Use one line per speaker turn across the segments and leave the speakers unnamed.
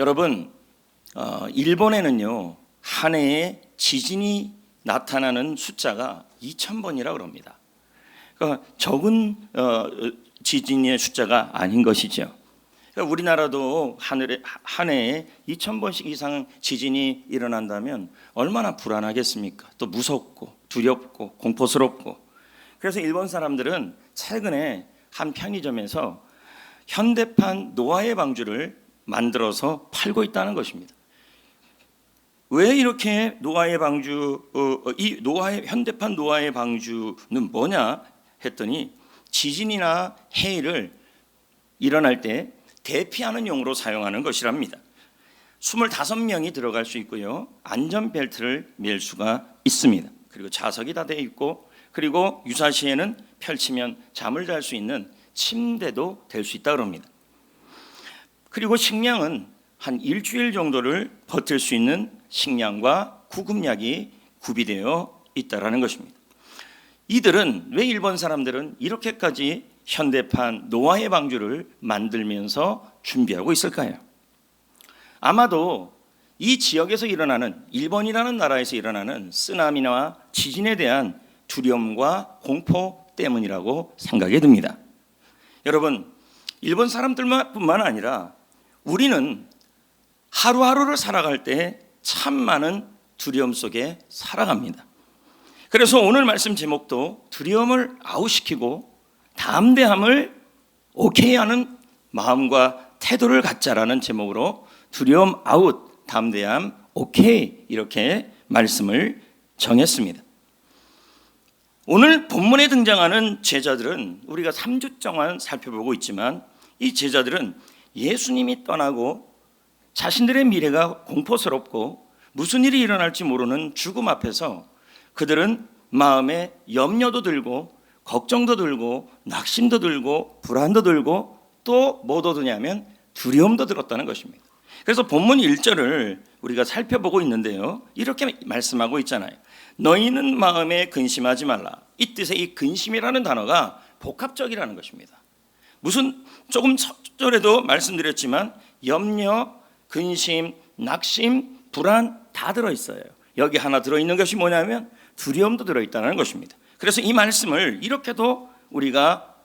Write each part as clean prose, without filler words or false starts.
여러분, 일본에는요 한 해에 지진이 나타나는 숫자가 2,000번이라고 그럽니다. 그러니까 적은 지진의 숫자가 아닌 것이죠. 그러니까 우리나라도 한 해에 2,000번씩 이상 지진이 일어난다면 얼마나 불안하겠습니까? 또 무섭고 두렵고 공포스럽고. 그래서 일본 사람들은 최근에 한 편의점에서 현대판 노아의 방주를 만들어서 팔고 있다는 것입니다. 왜 이렇게 노아의 방주, 현대판 노아의 방주는 뭐냐 했더니 지진이나 해일을 일어날 때 대피하는 용으로 사용하는 것이랍니다. 25명이 들어갈 수 있고요, 안전벨트를 맬 수가 있습니다. 그리고 자석이 다 되어 있고, 그리고 유사시에는 펼치면 잠을 잘 수 있는 침대도 될 수 있다고 합니다. 그리고 식량은 한 일주일 정도를 버틸 수 있는 식량과 구급약이 구비되어 있다는 것입니다. 왜 일본 사람들은 이렇게까지 현대판 노아의 방주를 만들면서 준비하고 있을까요? 아마도 이 지역에서 일어나는, 일본이라는 나라에서 일어나는 쓰나미나 지진에 대한 두려움과 공포 때문이라고 생각이 듭니다. 여러분, 일본 사람들뿐만 아니라 우리는 하루하루를 살아갈 때 참 많은 두려움 속에 살아갑니다. 그래서 오늘 말씀 제목도 두려움을 아웃시키고 담대함을 오케이 하는 마음과 태도를 갖자라는 제목으로 두려움 아웃, 담대함 오케이, 이렇게 말씀을 정했습니다. 오늘 본문에 등장하는 제자들은 우리가 3주 동안 살펴보고 있지만, 이 제자들은 예수님이 떠나고 자신들의 미래가 공포스럽고 무슨 일이 일어날지 모르는 죽음 앞에서 그들은 마음에 염려도 들고 걱정도 들고 낙심도 들고 불안도 들고 또 뭐도 드냐면 두려움도 들었다는 것입니다. 그래서 본문 1절을 우리가 살펴보고 있는데요, 이렇게 말씀하고 있잖아요. 너희는 마음에 근심하지 말라. 이 뜻의 이 근심이라는 단어가 복합적이라는 것입니다. 조금 전에도 말씀드렸지만 염려, 근심, 낙심, 불안 다 들어있어요. 여기 하나 들어있는 것이 뭐냐면 두려움도 들어있다는 것입니다. 그래서 이 말씀을 이렇게도 우리가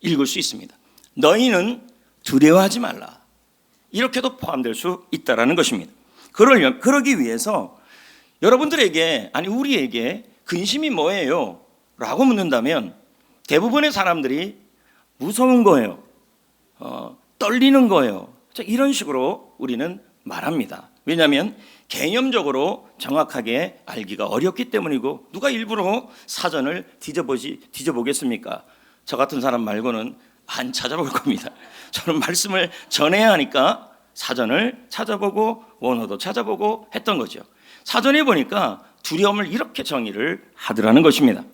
읽을 수 있습니다. 너희는 두려워하지 말라. 이렇게도 포함될 수 있다는 것입니다. 그러기 위해서 여러분들에게, 아니 우리에게 근심이 뭐예요? 라고 묻는다면 대부분의 사람들이 무서운 거예요, 떨리는 거예요, 이런 식으로 우리는 말합니다. 왜냐하면 개념적으로 정확하게 알기가 어렵기 때문이고, 누가 일부러 사전을 뒤져보겠습니까? 저 같은 사람 말고는 안 찾아볼 겁니다. 저는 말씀을 전해야 하니까 사전을 찾아보고 원어도 찾아보고 했던 거죠. 사전에 보니까 두려움을 이렇게 정의를 하더라는 것입니다.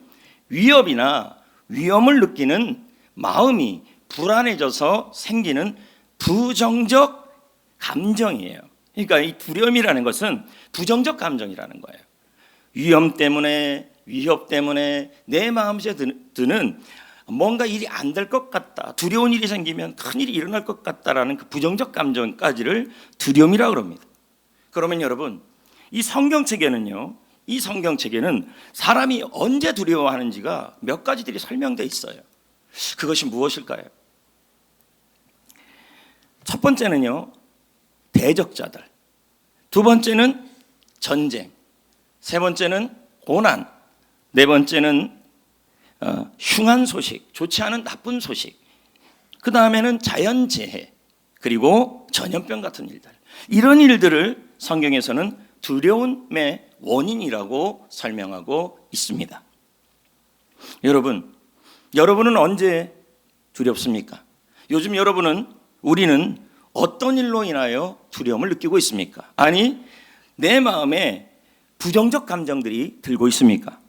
위협이나 위험을 느끼는 마음이 불안해져서 생기는 부정적 감정이에요. 그러니까 이 두려움이라는 것은 부정적 감정이라는 거예요. 위험 때문에, 위협 때문에 내 마음속에 드는 뭔가 일이 안 될 것 같다, 두려운 일이 생기면 큰일이 일어날 것 같다라는 그 부정적 감정까지를 두려움이라고 합니다. 그러면 여러분, 이 성경책에는 사람이 언제 두려워하는지가 몇 가지들이 설명되어 있어요. 그것이 무엇일까요? 첫 번째는요, 대적자들. 두 번째는 전쟁. 세 번째는 고난. 네 번째는 흉한 소식, 좋지 않은 나쁜 소식. 그 다음에는 자연재해, 그리고 전염병 같은 일들. 이런 일들을 성경에서는 두려움의 원인이라고 설명하고 있습니다. 여러분은 언제 두렵습니까? 요즘 우리는 어떤 일로 인하여 두려움을 느끼고 있습니까? 아니, 내 마음에 부정적 감정들이 들고 있습니까?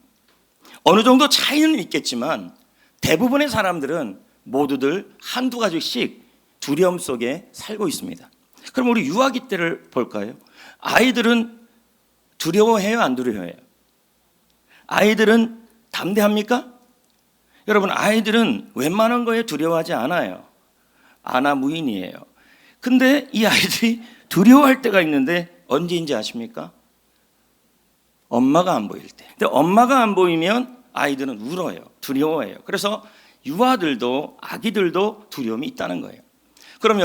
어느 정도 차이는 있겠지만 대부분의 사람들은 모두들 한두 가지씩 두려움 속에 살고 있습니다. 그럼 우리 유아기 때를 볼까요? 아이들은 두려워해요, 안 두려워해요? 아이들은 담대합니까? 여러분, 아이들은 웬만한 거에 두려워하지 않아요. 아나무인이에요. 근데 이 아이들이 두려워할 때가 있는데 언제인지 아십니까? 엄마가 안 보일 때. 근데 엄마가 안 보이면 아이들은 울어요. 두려워해요. 그래서 유아들도 아기들도 두려움이 있다는 거예요. 그럼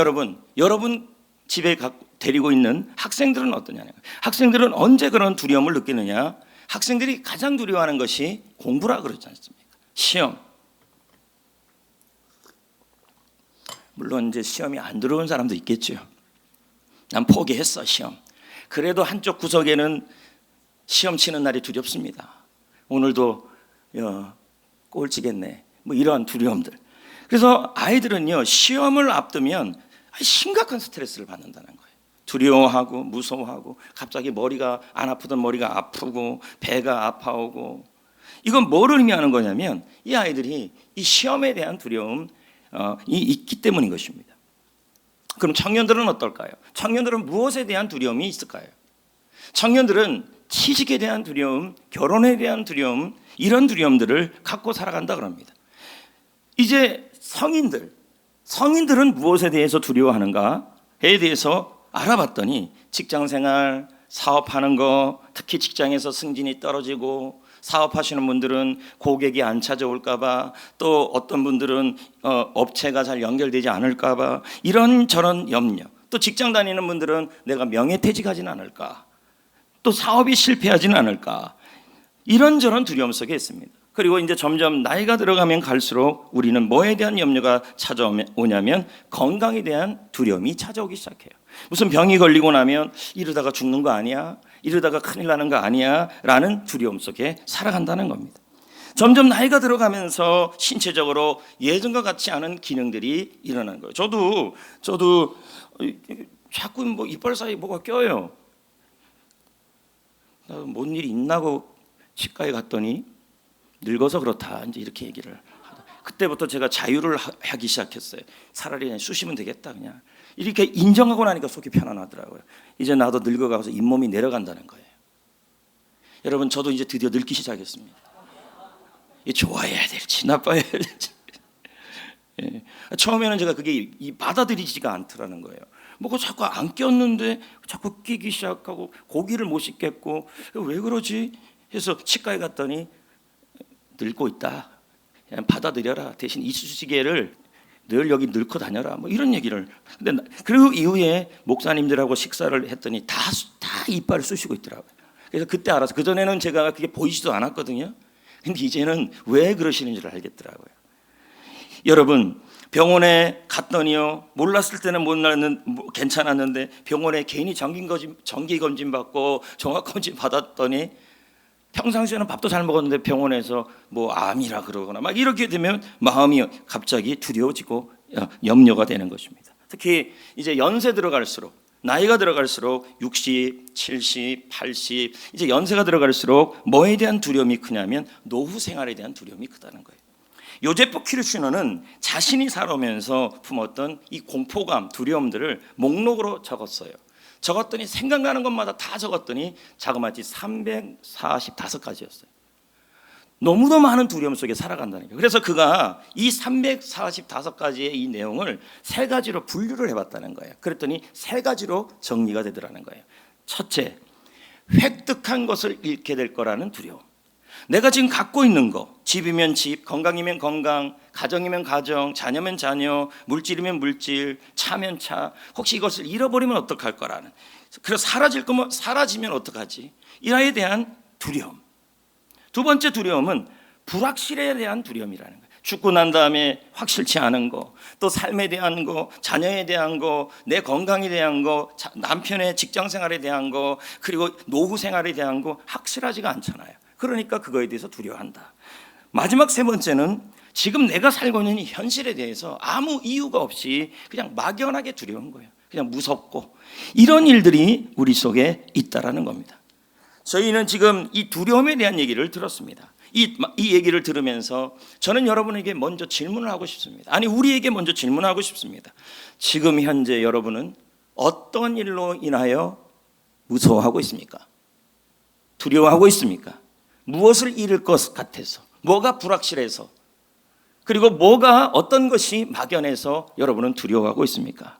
여러분 집에 데리고 있는 학생들은 어떠냐는 거예요. 학생들은 언제 그런 두려움을 느끼느냐? 학생들이 가장 두려워하는 것이 공부라 그러지 않습니까? 시험. 물론 이제 시험이 안 들어온 사람도 있겠죠. 난 포기했어, 시험. 그래도 한쪽 구석에는 시험 치는 날이 두렵습니다. 오늘도 꼴찌겠네. 뭐 이러한 두려움들. 그래서 아이들은요, 시험을 앞두면 심각한 스트레스를 받는다는 거예요. 두려워하고 무서워하고 갑자기 머리가 안 아프던 머리가 아프고 배가 아파오고. 이건 뭐를 의미하는 거냐면 이 아이들이 이 시험에 대한 두려움이 있기 때문인 것입니다. 그럼 청년들은 어떨까요? 청년들은 무엇에 대한 두려움이 있을까요? 청년들은 취직에 대한 두려움, 결혼에 대한 두려움, 이런 두려움들을 갖고 살아간다 그럽니다. 이제 성인들은 무엇에 대해서 두려워하는가에 대해서 알아봤더니 직장생활, 사업하는 거, 특히 직장에서 승진이 떨어지고 사업하시는 분들은 고객이 안 찾아올까 봐, 또 어떤 분들은 업체가 잘 연결되지 않을까 봐, 이런저런 염려. 또 직장 다니는 분들은 내가 명예퇴직하지는 않을까, 또 사업이 실패하지는 않을까, 이런저런 두려움 속에 있습니다. 그리고 이제 점점 나이가 들어가면 갈수록 우리는 뭐에 대한 염려가 찾아오냐면 건강에 대한 두려움이 찾아오기 시작해요. 무슨 병이 걸리고 나면 이러다가 죽는 거 아니야? 이러다가 큰일 나는 거 아니야? 라는 두려움 속에 살아간다는 겁니다. 점점 나이가 들어가면서 신체적으로 예전과 같지 않은 기능들이 일어나는 거예요. 저도 자꾸 뭐 이빨 사이에 뭐가 껴요. 뭔 일이 있나고 치과에 갔더니 늙어서 그렇다 이제 이렇게 얘기를 하다. 그때부터 제가 자유를 하기 시작했어요. 차라리 그냥 쑤시면 되겠다 그냥. 이렇게 인정하고 나니까 속이 편안하더라고요. 이제 나도 늙어가서 잇몸이 내려간다는 거예요. 여러분 저도 이제 드디어 늙기 시작했습니다. 좋아해야 될지 나빠해야 될지. 예. 처음에는 제가 그게 받아들이지가 않더라는 거예요. 뭐가 자꾸 안 꼈는데 자꾸 끼기 시작하고 고기를 못 씹겠고 왜 그러지? 해서 치과에 갔더니 늙고 있다. 그냥 받아들여라. 대신 이쑤시개를 늘 여기 늙고 다녀라. 뭐 이런 얘기를. 근데 그 이후에 목사님들하고 식사를 했더니 다 이빨을 쑤시고 있더라고요. 그래서 그때 알아서, 그전에는 제가 그게 보이지도 않았거든요. 근데 이제는 왜 그러시는지를 알겠더라고요. 여러분 병원에 갔더니요, 몰랐을 때는 괜찮았는데 병원에 괜히 정기 검진 받고 종합 검진 받았더니 평상시에는 밥도 잘 먹었는데 병원에서 뭐 암이라 그러거나 막 이렇게 되면 마음이 갑자기 두려워지고 염려가 되는 것입니다. 특히 이제 연세 들어갈수록, 나이가 들어갈수록 60, 70, 80 이제 연세가 들어갈수록 뭐에 대한 두려움이 크냐면 노후 생활에 대한 두려움이 크다는 거예요. 요제프 키르슈너는 자신이 살아오면서 품었던 이 공포감, 두려움들을 목록으로 적었어요. 적었더니 생각나는 것마다 다 적었더니 자그마치 345가지였어요. 너무도 많은 두려움 속에 살아간다는 거예요. 그래서 그가 이 345가지의 이 내용을 세 가지로 분류를 해봤다는 거예요. 그랬더니 세 가지로 정리가 되더라는 거예요. 첫째, 획득한 것을 잃게 될 거라는 두려움. 내가 지금 갖고 있는 거, 집이면 집, 건강이면 건강, 가정이면 가정, 자녀면 자녀, 물질이면 물질, 차면 차, 혹시 이것을 잃어버리면 어떡할 거라는, 그래서 사라질 거면 사라지면 어떡하지? 이에 대한 두려움. 두 번째 두려움은 불확실에 대한 두려움이라는 거예요. 죽고 난 다음에 확실치 않은 거, 또 삶에 대한 거, 자녀에 대한 거, 내 건강에 대한 거, 남편의 직장 생활에 대한 거, 그리고 노후 생활에 대한 거 확실하지가 않잖아요. 그러니까 그거에 대해서 두려워한다. 마지막 세 번째는 지금 내가 살고 있는 이 현실에 대해서 아무 이유가 없이 그냥 막연하게 두려운 거예요. 그냥 무섭고, 이런 일들이 우리 속에 있다라는 겁니다. 저희는 지금 이 두려움에 대한 얘기를 들었습니다. 이 얘기를 들으면서 저는 여러분에게 먼저 질문을 하고 싶습니다. 아니, 우리에게 먼저 질문하고 싶습니다. 지금 현재 여러분은 어떤 일로 인하여 무서워하고 있습니까? 두려워하고 있습니까? 무엇을 잃을 것 같아서, 뭐가 불확실해서, 그리고 뭐가 어떤 것이 막연해서 여러분은 두려워하고 있습니까?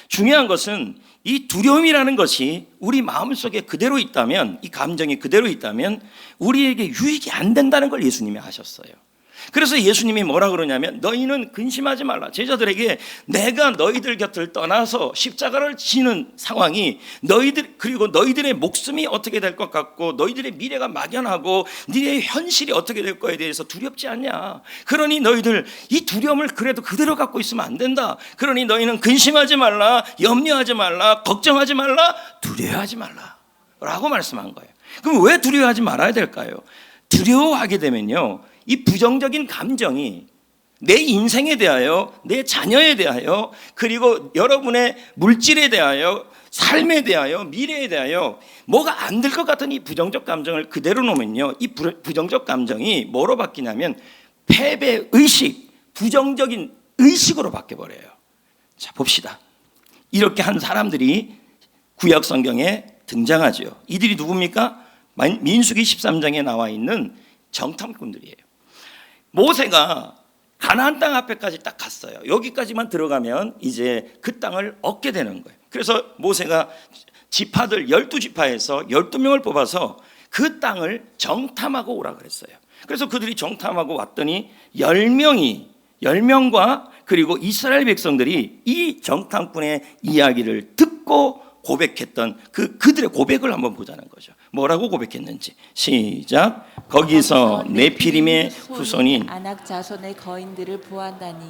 중요한 것은 이 두려움이라는 것이 우리 마음속에 그대로 있다면, 이 감정이 그대로 있다면 우리에게 유익이 안 된다는 걸 예수님이 하셨어요. 그래서 예수님이 뭐라 그러냐면 너희는 근심하지 말라. 제자들에게 내가 너희들 곁을 떠나서 십자가를 지는 상황이 그리고 너희들의 목숨이 어떻게 될 것 같고 너희들의 미래가 막연하고 너희의 현실이 어떻게 될 거에 대해서 두렵지 않냐. 그러니 너희들 이 두려움을 그래도 그대로 갖고 있으면 안 된다. 그러니 너희는 근심하지 말라, 염려하지 말라, 걱정하지 말라, 두려워하지 말라 라고 말씀한 거예요. 그럼 왜 두려워하지 말아야 될까요? 두려워하게 되면요, 이 부정적인 감정이 내 인생에 대하여, 내 자녀에 대하여, 그리고 여러분의 물질에 대하여, 삶에 대하여, 미래에 대하여 뭐가 안 될 것 같은 이 부정적 감정을 그대로 놓으면요, 이 부정적 감정이 뭐로 바뀌냐면 패배의식, 부정적인 의식으로 바뀌어버려요. 자, 봅시다. 이렇게 한 사람들이 구약 성경에 등장하죠. 이들이 누굽니까? 민수기 13장에 나와 있는 정탐꾼들이에요. 모세가 가나안 땅 앞에까지 딱 갔어요. 여기까지만 들어가면 이제 그 땅을 얻게 되는 거예요. 그래서 모세가 지파들 12지파에서 12명을 뽑아서 그 땅을 정탐하고 오라 그랬어요. 그래서 그들이 정탐하고 왔더니 10명과 그리고 이스라엘 백성들이 이 정탐꾼의 이야기를 듣고 고백했던 그들의 고백을 한번 보자는 거죠. 뭐라고 고백했는지 시작. 거기서 네피림의 후손인
아낙 자손의 거인들을 보았다니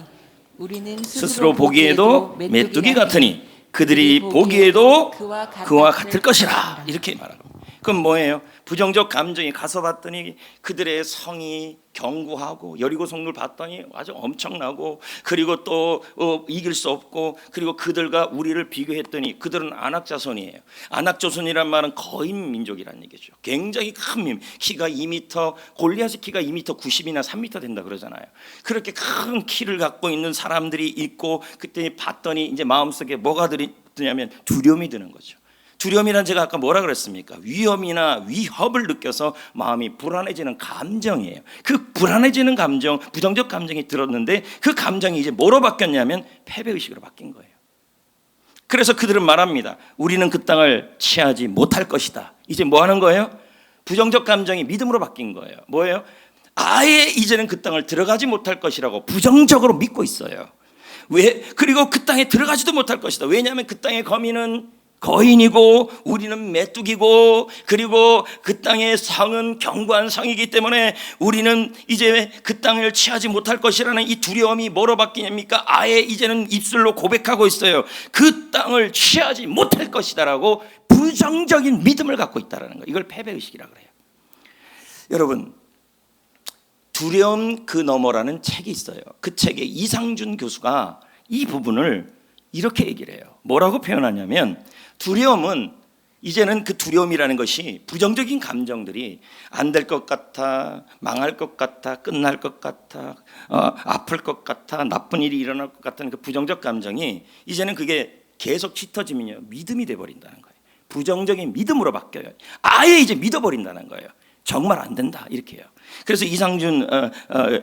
우리는
스스로 보기에도 메뚜기 같으니 그들이 보기에도 그와 같을 것이라. 이렇게 말하는 겁니다. 그럼 뭐예요? 부정적 감정이 가서 봤더니 그들의 성이 견고하고 여리고 성을 봤더니 아주 엄청나고 그리고 또 이길 수 없고 그리고 그들과 우리를 비교했더니 그들은 아낙 자손이에요. 아낙 자손이란 말은 거인 민족이라는 얘기죠. 굉장히 큰 키가 2m, 골리앗의 키가 2m 90이나 3m 된다 그러잖아요. 그렇게 큰 키를 갖고 있는 사람들이 있고 그때 봤더니 이제 마음속에 뭐가 드냐면 두려움이 드는 거죠. 두려움이란 제가 아까 뭐라 그랬습니까? 위험이나 위협을 느껴서 마음이 불안해지는 감정이에요. 그 불안해지는 감정, 부정적 감정이 들었는데 그 감정이 이제 뭐로 바뀌었냐면 패배의식으로 바뀐 거예요. 그래서 그들은 말합니다. 우리는 그 땅을 취하지 못할 것이다. 이제 뭐 하는 거예요? 부정적 감정이 믿음으로 바뀐 거예요. 뭐예요? 아예 이제는 그 땅을 들어가지 못할 것이라고 부정적으로 믿고 있어요. 왜? 그리고 그 땅에 들어가지도 못할 것이다. 왜냐하면 그 땅의 거민은 거인이고 우리는 메뚜기고 그리고 그 땅의 성은 견고한 성이기 때문에 우리는 이제 그 땅을 취하지 못할 것이라는 이 두려움이 뭐로 바뀌냐니까 아예 이제는 입술로 고백하고 있어요. 그 땅을 취하지 못할 것이다라고 부정적인 믿음을 갖고 있다는 거예요. 이걸 패배의식이라고 그래요. 여러분, 두려움 그 너머라는 책이 있어요. 그 책에 이상준 교수가 이 부분을 이렇게 얘기를 해요. 뭐라고 표현하냐면 두려움은 이제는 그 두려움이라는 것이 부정적인 감정들이 안 될 것 같아, 망할 것 같아, 끝날 것 같아, 아플 것 같아, 나쁜 일이 일어날 것 같은 그 부정적 감정이 이제는 그게 계속 짙어지면요 믿음이 돼버린다는 거예요. 부정적인 믿음으로 바뀌어요. 아예 이제 믿어버린다는 거예요. 정말 안 된다 이렇게 해요. 그래서 이상준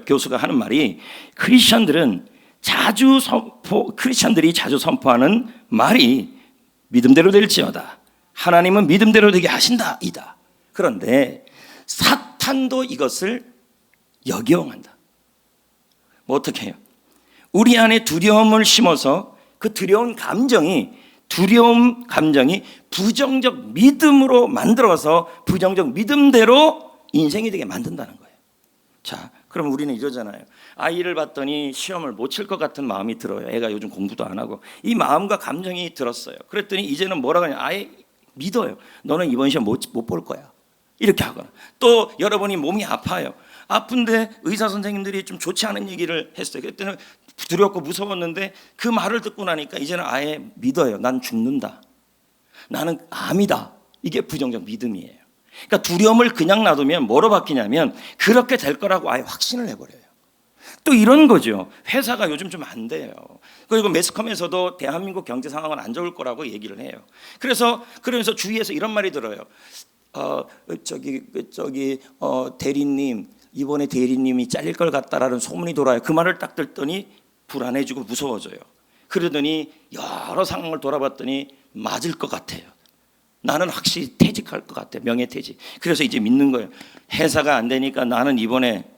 교수가 하는 말이 크리스천들이 자주 선포하는 말이 믿음대로 될지어다. 하나님은 믿음대로 되게 하신다 이다. 그런데 사탄도 이것을 역이용한다. 뭐 어떻게 해요? 우리 안에 두려움을 심어서 그 두려운 감정이 부정적 믿음으로 만들어서 부정적 믿음대로 인생이 되게 만든다는 거예요. 자, 그럼 우리는 이러잖아요. 아이를 봤더니 시험을 못 칠 것 같은 마음이 들어요. 애가 요즘 공부도 안 하고 이 마음과 감정이 들었어요. 그랬더니 이제는 뭐라고 하냐? 아예 믿어요. 너는 이번 시험 못 볼 거야. 이렇게 하거나 또 여러분이 몸이 아파요. 아픈데 의사 선생님들이 좀 좋지 않은 얘기를 했어요. 그때는 두렵고 무서웠는데 그 말을 듣고 나니까 이제는 아예 믿어요. 난 죽는다. 나는 암이다. 이게 부정적 믿음이에요. 그러니까 두려움을 그냥 놔두면 뭐로 바뀌냐면 그렇게 될 거라고 아예 확신을 해버려요. 또 이런 거죠. 회사가 요즘 좀 안 돼요. 그리고 매스컴에서도 대한민국 경제 상황은 안 좋을 거라고 얘기를 해요. 그러면서 주위에서 이런 말이 들어요. 대리님 이번에 대리님이 잘릴 것 같다라는 소문이 돌아요. 그 말을 딱 듣더니 불안해지고 무서워져요. 그러더니 여러 상황을 돌아봤더니 맞을 것 같아요. 나는 확실히 퇴직할 것 같아. 명예퇴직. 그래서 이제 믿는 거예요. 회사가 안 되니까 나는 이번에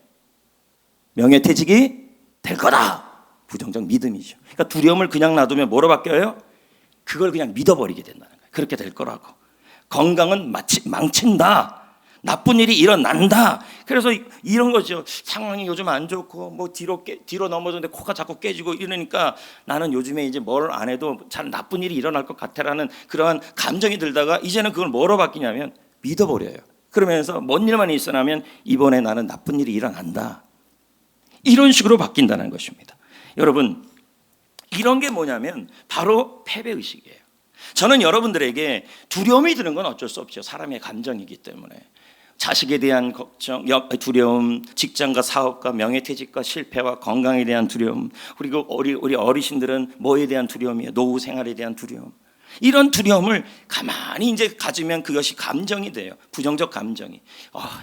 명예퇴직이 될 거다. 부정적 믿음이죠. 그러니까 두려움을 그냥 놔두면 뭐로 바뀌어요? 그걸 그냥 믿어버리게 된다는 거예요. 그렇게 될 거라고. 건강은 망친다. 나쁜 일이 일어난다. 그래서 이런 거죠. 상황이 요즘 안 좋고 뭐 뒤로 넘어졌는데 코가 자꾸 깨지고 이러니까 나는 요즘에 이제 뭘 안 해도 잘 나쁜 일이 일어날 것 같아라는 그러한 감정이 들다가 이제는 그걸 뭐로 바뀌냐면 믿어버려요. 그러면서 뭔 일만 있어나면 이번에 나는 나쁜 일이 일어난다. 이런 식으로 바뀐다는 것입니다. 여러분, 이런 게 뭐냐면 바로 패배의식이에요. 저는 여러분들에게 두려움이 드는 건 어쩔 수 없죠. 사람의 감정이기 때문에. 자식에 대한 걱정, 두려움, 직장과 사업과 명예퇴직과 실패와 건강에 대한 두려움, 그리고 우리 어르신들은 뭐에 대한 두려움이에요? 노후 생활에 대한 두려움. 이런 두려움을 가만히 이제 가지면 그것이 감정이 돼요. 부정적 감정이.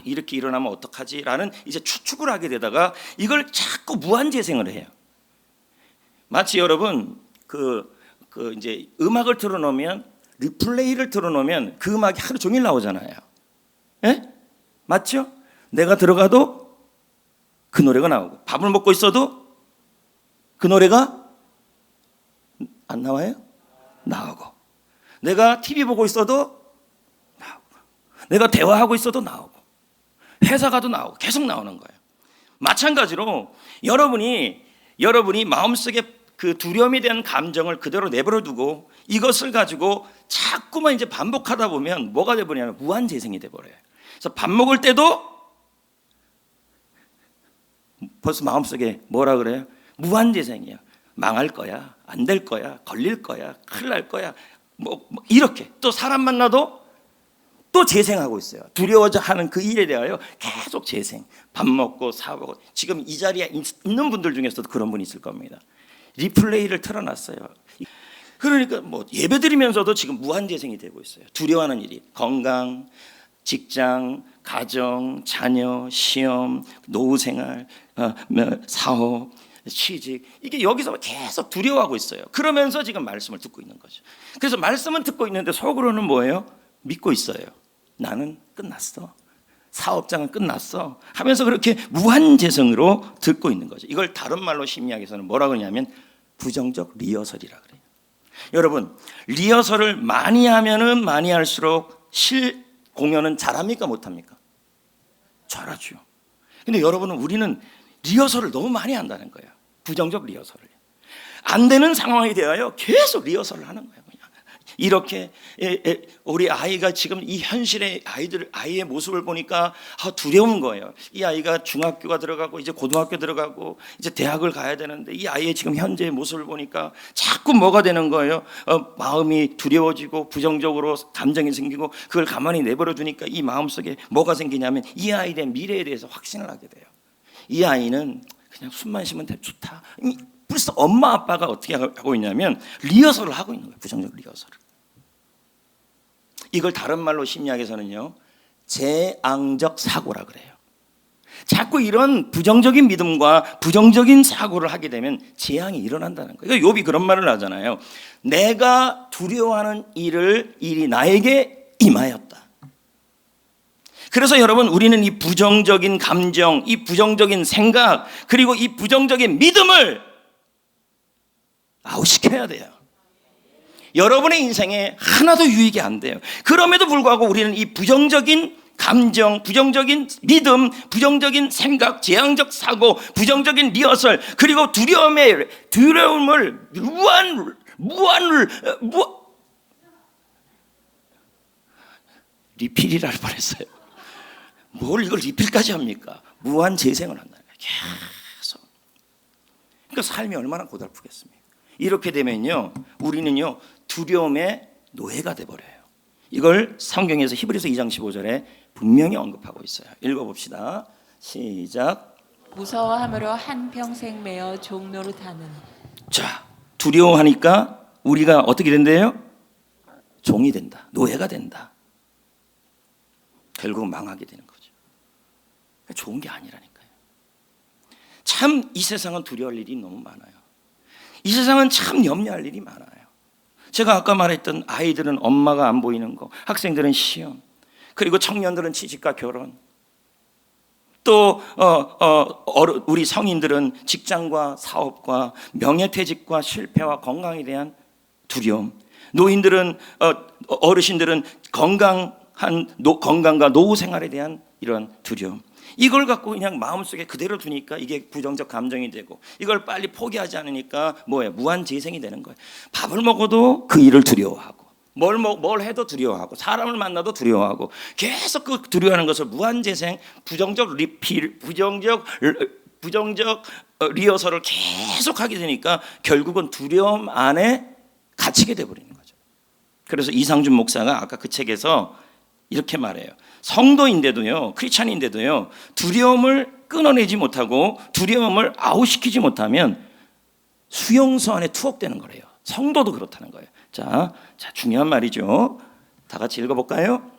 이렇게 일어나면 어떡하지라는 이제 추측을 하게 되다가 이걸 자꾸 무한재생을 해요. 마치 여러분 이제 음악을 틀어놓으면 리플레이를 틀어놓으면 그 음악이 하루 종일 나오잖아요. 예? 맞죠? 내가 들어가도 그 노래가 나오고 밥을 먹고 있어도 그 노래가 안 나와요? 나오고 내가 TV 보고 있어도 나오고 내가 대화하고 있어도 나오고 회사 가도 나오고 계속 나오는 거예요. 마찬가지로 여러분이 마음속에 그 두려움에 대한 감정을 그대로 내버려 두고 이것을 가지고 자꾸만 이제 반복하다 보면 뭐가 돼버리냐면 무한재생이 돼버려요. 그래서 밥 먹을 때도 벌써 마음속에 뭐라 그래요? 무한재생이야. 망할 거야, 안 될 거야, 걸릴 거야, 큰일 날 거야, 뭐 이렇게 또 사람 만나도 또 재생하고 있어요. 두려워하는 그 일에 대하여 계속 재생. 밥 먹고 사먹고 지금 이 자리에 있는 분들 중에서도 그런 분이 있을 겁니다. 리플레이를 틀어놨어요. 그러니까 뭐 예배드리면서도 지금 무한재생이 되고 있어요. 두려워하는 일이 건강, 직장, 가정, 자녀, 시험, 노후생활, 사업, 취직, 이게 여기서 계속 두려워하고 있어요. 그러면서 지금 말씀을 듣고 있는 거죠. 그래서 말씀은 듣고 있는데 속으로는 뭐예요? 믿고 있어요. 나는 끝났어. 사업장은 끝났어. 하면서 그렇게 무한재생으로 듣고 있는 거죠. 이걸 다른 말로 심리학에서는 뭐라고 하냐면 부정적 리허설이라 그래요. 여러분, 리허설을 많이 하면은 많이 할수록 공연은 잘합니까 못합니까? 잘하죠. 근데 여러분은 우리는 리허설을 너무 많이 한다는 거예요. 부정적 리허설을. 안 되는 상황에 대하여 계속 리허설을 하는 거예요. 그냥. 이렇게 우리 아이가 지금 이 현실의 아이의 모습을 보니까 두려운 거예요. 이 아이가 중학교가 들어가고 이제 고등학교 들어가고 이제 대학을 가야 되는데 이 아이의 지금 현재의 모습을 보니까 자꾸 뭐가 되는 거예요? 마음이 두려워지고 부정적으로 감정이 생기고 그걸 가만히 내버려 두니까 이 마음속에 뭐가 생기냐면 이 아이에 대한 미래에 대해서 확신을 하게 돼요. 이 아이는 그냥 숨만 쉬면 좋다. 벌써 엄마 아빠가 어떻게 하고 있냐면 리허설을 하고 있는 거예요. 부정적 리허설을. 이걸 다른 말로 심리학에서는요 재앙적 사고라 그래요. 자꾸 이런 부정적인 믿음과 부정적인 사고를 하게 되면 재앙이 일어난다는 거예요. 그러니까 욥이 그런 말을 하잖아요. 내가 두려워하는 일이 나에게 임하였다. 그래서 여러분 우리는 이 부정적인 감정, 이 부정적인 생각, 그리고 이 부정적인 믿음을 아웃시켜야 돼요. 여러분의 인생에 하나도 유익이 안 돼요. 그럼에도 불구하고 우리는 이 부정적인 감정, 부정적인 믿음, 부정적인 생각, 재앙적 사고, 부정적인 리허설, 그리고 두려움을 리필이라 할 뻔했어요. 뭘 이걸 리필까지 합니까? 무한 재생을 한다는 거예요. 계속. 그러니까 삶이 얼마나 고달프겠습니까? 이렇게 되면요, 우리는요 두려움의 노예가 돼버려요. 이걸 성경에서 히브리서 2장 15절에 분명히 언급하고 있어요. 읽어봅시다. 시작.
무서워함으로 한평생 매어 종노릇하는.
자, 두려워하니까 우리가 어떻게 된대요? 종이 된다. 노예가 된다. 결국 망하게 되는 거죠. 좋은 게 아니라니까요. 참 이 세상은 두려울 일이 너무 많아요. 이 세상은 참 염려할 일이 많아요. 제가 아까 말했던 아이들은 엄마가 안 보이는 거, 학생들은 시험, 그리고 청년들은 취직과 결혼, 또 우리 성인들은 직장과 사업과 명예퇴직과 실패와 건강에 대한 두려움, 노인들은 어르신들은 건강과 노후 생활에 대한 이런 두려움. 이걸 갖고 그냥 마음속에 그대로 두니까 이게 부정적 감정이 되고, 이걸 빨리 포기하지 않으니까 뭐예요? 무한 재생이 되는 거예요. 밥을 먹어도 그 일을 두려워하고, 뭘 해도 두려워하고, 사람을 만나도 두려워하고, 계속 그 두려워하는 것을 무한 재생, 부정적 리필, 부정적 리허설을 계속 하게 되니까 결국은 두려움 안에 갇히게 돼 버리는 거죠. 그래서 이상준 목사가 아까 그 책에서 이렇게 말해요. 성도인데도요, 크리스찬인데도요, 두려움을 끊어내지 못하고 두려움을 아웃시키지 못하면 수용소 안에 투옥되는 거래요. 성도도 그렇다는 거예요. 자, 중요한 말이죠. 다 같이 읽어볼까요?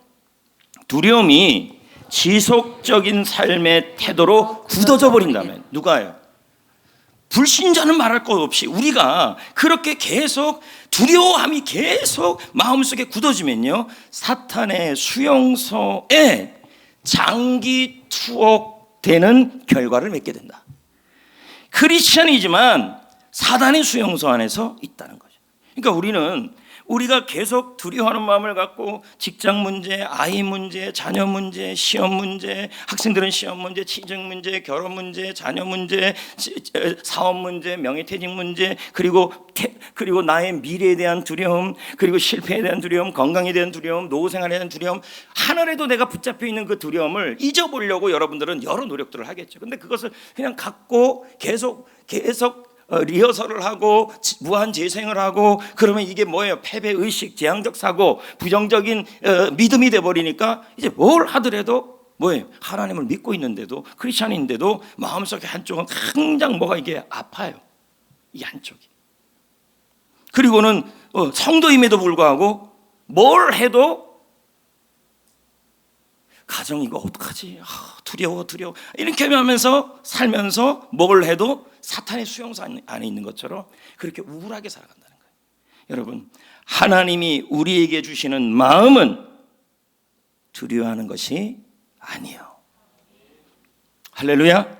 두려움이 지속적인 삶의 태도로 굳어져 버린다면, 누가요? 불신자는 말할 것 없이 우리가 그렇게 계속 두려워함이 계속 마음속에 굳어지면요, 사탄의 수용소에 장기 투옥되는 결과를 맺게 된다. 크리스천이지만 사단의 수용소 안에서 있다는 거죠. 그러니까 우리가 계속 두려워하는 마음을 갖고 직장 문제, 아이 문제, 자녀 문제, 시험 문제, 학생들은 시험 문제, 취직 문제, 결혼 문제, 자녀 문제, 사업 문제, 명예퇴직 문제, 그리고 나의 미래에 대한 두려움, 그리고 실패에 대한 두려움, 건강에 대한 두려움, 노후 생활에 대한 두려움, 하늘에도 내가 붙잡혀 있는 그 두려움을 잊어보려고 여러분들은 여러 노력들을 하겠죠. 근데 그것을 그냥 갖고 계속 리허설을 하고 무한 재생을 하고, 그러면 이게 뭐예요? 패배의식, 재앙적 사고, 부정적인 믿음이 돼버리니까 이제 뭘 하더라도 뭐예요? 하나님을 믿고 있는데도, 크리스찬인데도 마음속에 한쪽은 항상 뭐가 이게 아파요. 이 한쪽이. 그리고는 성도임에도 불구하고 뭘 해도 가정 이거 어떡하지? 두려워 이렇게 하면서 살면서 뭘 해도 사탄의 수용소 안에 있는 것처럼 그렇게 우울하게 살아간다는 거예요. 여러분, 하나님이 우리에게 주시는 마음은 두려워하는 것이 아니에요. 할렐루야.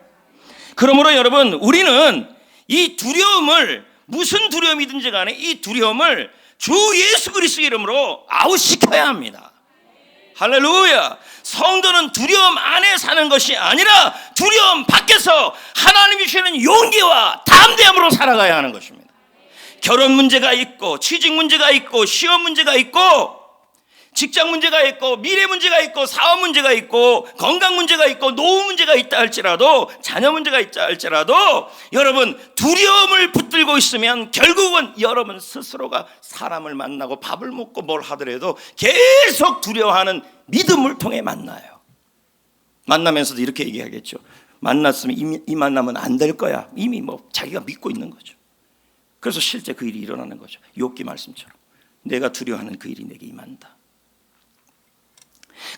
그러므로 여러분, 우리는 이 두려움을, 무슨 두려움이든지 간에 이 두려움을 주 예수 그리스도의 이름으로 아웃시켜야 합니다. 할렐루야. 성도는 두려움 안에 사는 것이 아니라 두려움 밖에서 하나님이 주시는 용기와 담대함으로 살아가야 하는 것입니다. 결혼 문제가 있고, 취직 문제가 있고, 시험 문제가 있고, 직장 문제가 있고, 미래 문제가 있고, 사업 문제가 있고, 건강 문제가 있고, 노후 문제가 있다 할지라도, 자녀 문제가 있다 할지라도, 여러분 두려움을 붙들고 있으면 결국은 여러분 스스로가 사람을 만나고 밥을 먹고 뭘 하더라도 계속 두려워하는 믿음을 통해 만나요. 만나면서도 이렇게 얘기하겠죠. 만났으면 이 만나면 안 될 거야. 이미 자기가 믿고 있는 거죠. 그래서 실제 그 일이 일어나는 거죠. 욥기 말씀처럼 내가 두려워하는 그 일이 내게 임한다.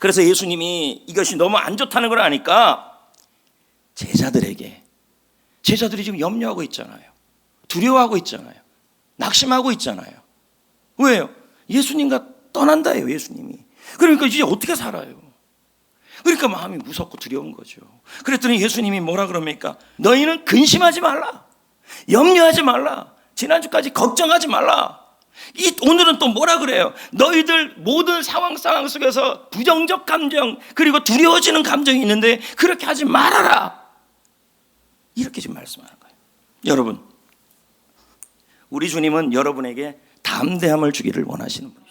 그래서 예수님이 이것이 너무 안 좋다는 걸 아니까 제자들이 지금 염려하고 있잖아요. 두려워하고 있잖아요. 낙심하고 있잖아요. 왜요? 예수님과 떠난다예요, 예수님이. 그러니까 이제 어떻게 살아요? 그러니까 마음이 무섭고 두려운 거죠. 그랬더니 예수님이 뭐라 그럽니까? 너희는 근심하지 말라. 염려하지 말라. 지난주까지 걱정하지 말라. 오늘은 또 뭐라 그래요? 너희들 모든 상황 속에서 부정적 감정, 그리고 두려워지는 감정이 있는데 그렇게 하지 말아라. 이렇게 지금 말씀하는 거예요. 여러분, 우리 주님은 여러분에게 담대함을 주기를 원하시는 분이에요.